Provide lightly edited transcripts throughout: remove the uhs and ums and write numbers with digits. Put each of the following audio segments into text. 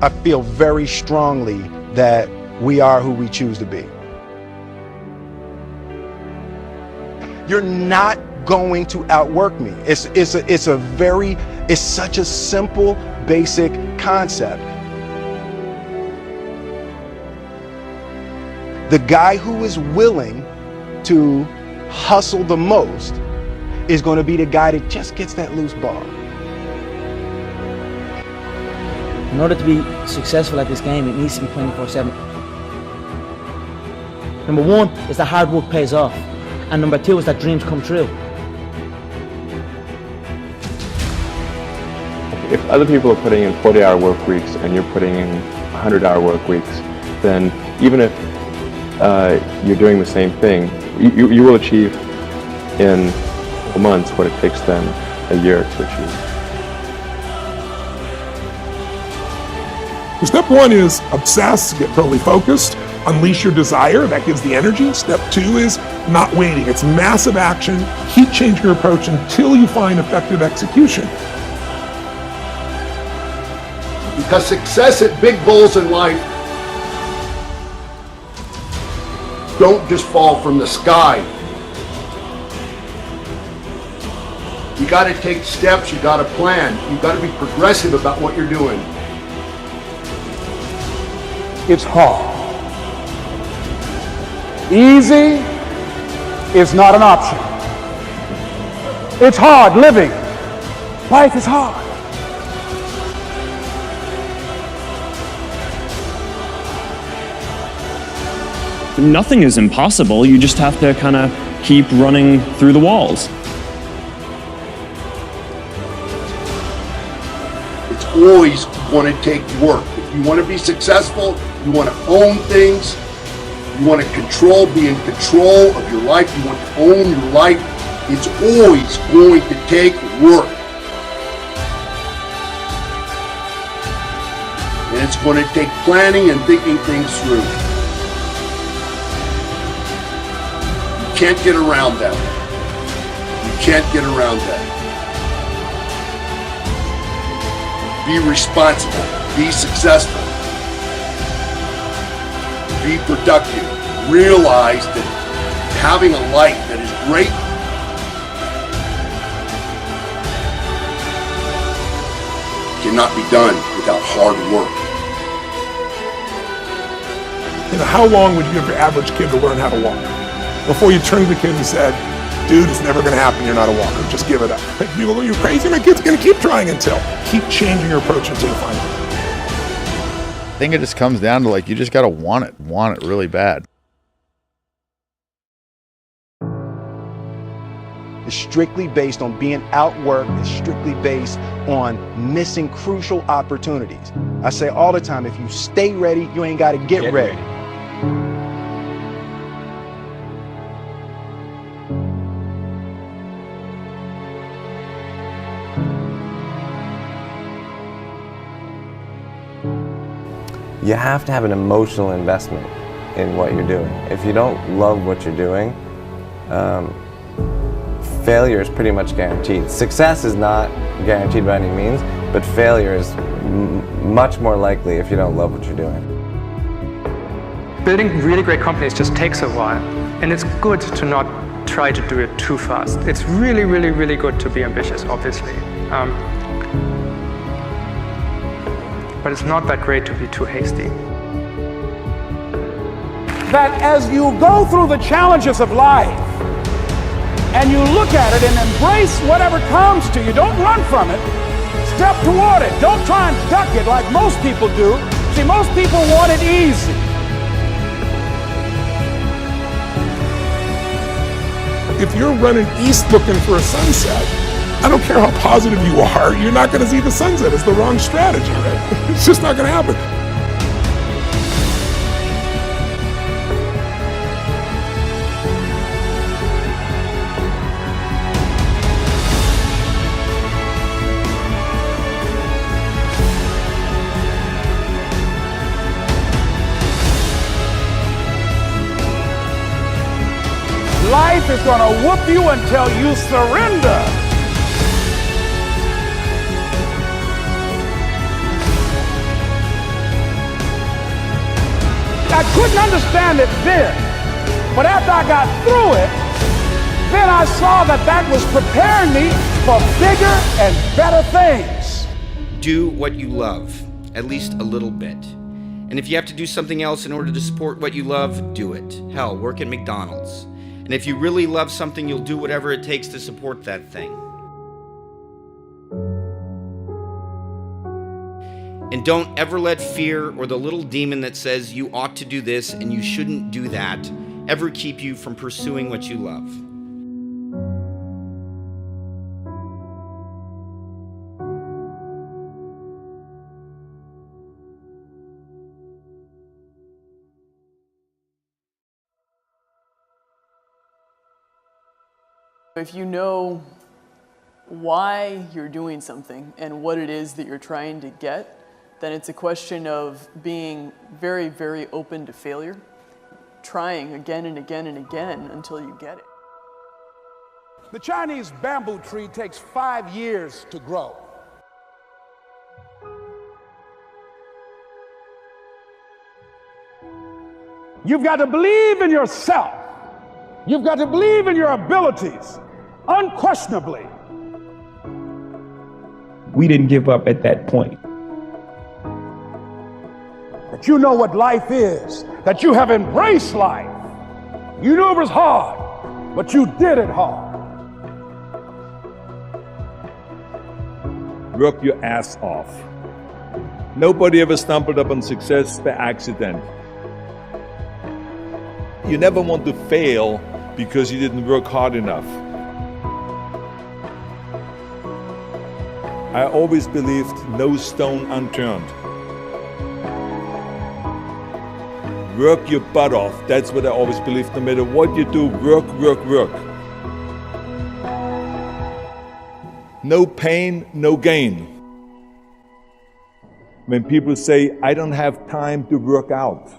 I feel very strongly that we are who we choose to be. You're not going to outwork me. It's such a simple, basic concept. The guy who is willing to hustle the most is going to be the guy that just gets that loose ball. In order to be successful at this game, it needs to be 24/7. Number one is that hard work pays off. And number two is that dreams come true. If other people are putting in 40-hour work weeks and you're putting in 100-hour work weeks, then even if you're doing the same thing, you will achieve in months what it takes them a year to achieve. Step one is obsess, get totally focused, unleash your desire, that gives the energy. Step two is not waiting. It's massive action. Keep changing your approach until you find effective execution. Because success hit big goals in life don't just fall from the sky. You got to take steps, you got to plan, you got to be progressive about what you're doing. It's hard. Easy is not an option. It's hard living. Life is hard. Nothing is impossible. You just have to kind of keep running through the walls. It's always going to take work. If you want to be successful, you want to own things, you want to be in control of your life, you want to own your life, it's always going to take work. And it's going to take planning and thinking things through. You can't get around that. You can't get around that. Be responsible. Be successful. Be productive. Realize that having a life that is great cannot be done without hard work. You know, how long would you give your average kid to learn how to walk? Before you turned to the kid and said, dude, it's never going to happen, you're not a walker, just give it up. Like, people go, you're crazy, my kid's going to keep trying until. Keep changing your approach until you find it. I think it just comes down to, like, you just got to want it really bad. It's strictly based on being outworked. It's strictly based on missing crucial opportunities. I say all the time, if you stay ready, you ain't got to get ready. You have to have an emotional investment in what you're doing. If you don't love what you're doing, failure is pretty much guaranteed. Success is not guaranteed by any means, but failure is much more likely if you don't love what you're doing. Building really great companies just takes a while, and it's good to not try to do it too fast. It's really, really, really good to be ambitious, obviously. But it's not that great to be too hasty. That as you go through the challenges of life and you look at it and embrace whatever comes to you, don't run from it, step toward it. Don't try and duck it like most people do. See, most people want it easy. If you're running east looking for a sunset, I don't care how positive you are, you're not going to see the sunset. It's the wrong strategy, right? It's just not going to happen. Life is going to whoop you until you surrender. I couldn't understand it then, but after I got through it, then I saw that that was preparing me for bigger and better things. Do what you love, at least a little bit. And if you have to do something else in order to support what you love, do it. Hell, work at McDonald's. And if you really love something, you'll do whatever it takes to support that thing. And don't ever let fear or the little demon that says you ought to do this and you shouldn't do that ever keep you from pursuing what you love. If you know why you're doing something and what it is that you're trying to get, then it's a question of being very, very open to failure, trying again and again and again until you get it. The Chinese bamboo tree takes 5 years to grow. You've got to believe in yourself. You've got to believe in your abilities, unquestionably. We didn't give up at that point. That you know what life is, that you have embraced life. You knew it was hard, but you did it hard. Work your ass off. Nobody ever stumbled upon success by accident. You never want to fail because you didn't work hard enough. I always believed no stone unturned. Work your butt off. That's what I always believed. No matter what you do, work, work, work. No pain, no gain. When people say, I don't have time to work out,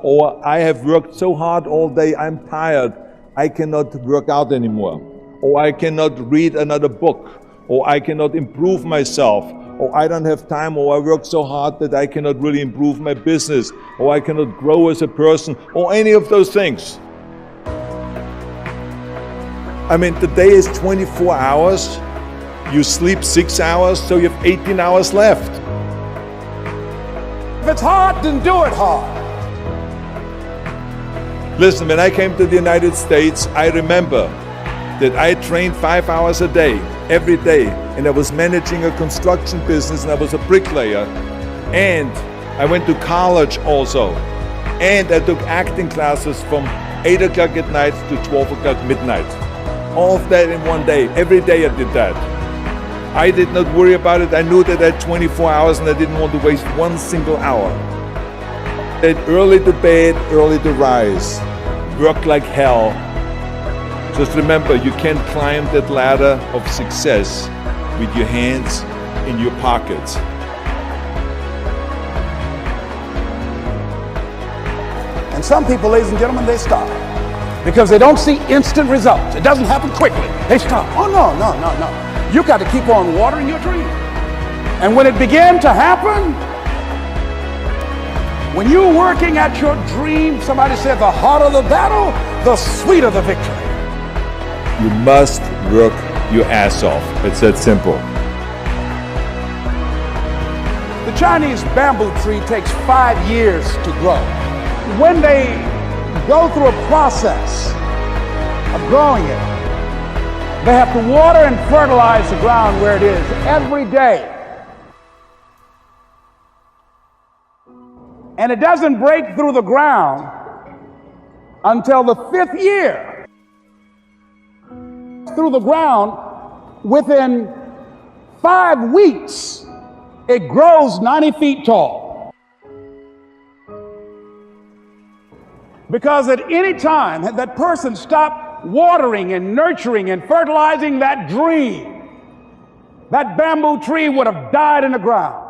or I have worked so hard all day, I'm tired, I cannot work out anymore. Or I cannot read another book. Or I cannot improve myself. Or I don't have time, or I work so hard that I cannot really improve my business. Or I cannot grow as a person, or any of those things. I mean, the day is 24 hours. You sleep 6 hours, so you have 18 hours left. If it's hard, then do it hard. Listen, when I came to the United States, I remember that I trained 5 hours a day, every day, and I was managing a construction business, and I was a bricklayer, and I went to college also, and I took acting classes from 8 o'clock at night to 12 o'clock midnight. All of that in one day. Every day I did that. I did not worry about it. I knew that I had 24 hours and I didn't want to waste one single hour. Early to bed, early to rise. Work like hell. Just remember, you can't climb that ladder of success with your hands in your pockets. And some people, ladies and gentlemen, they stop because they don't see instant results. It doesn't happen quickly. They stop. Oh, no, no, no, no. You got to keep on watering your dream. And when it began to happen, when you're working at your dream, somebody said the harder the battle, the sweeter the victory. You must work your ass off. It's that simple. The Chinese bamboo tree takes 5 years to grow. When they go through a process of growing it, they have to water and fertilize the ground where it is every day. And it doesn't break through the ground until the 5th year. Through the ground, within 5 weeks, it grows 90 feet tall. Because at any time that person stopped watering and nurturing and fertilizing that dream, that bamboo tree would have died in the ground.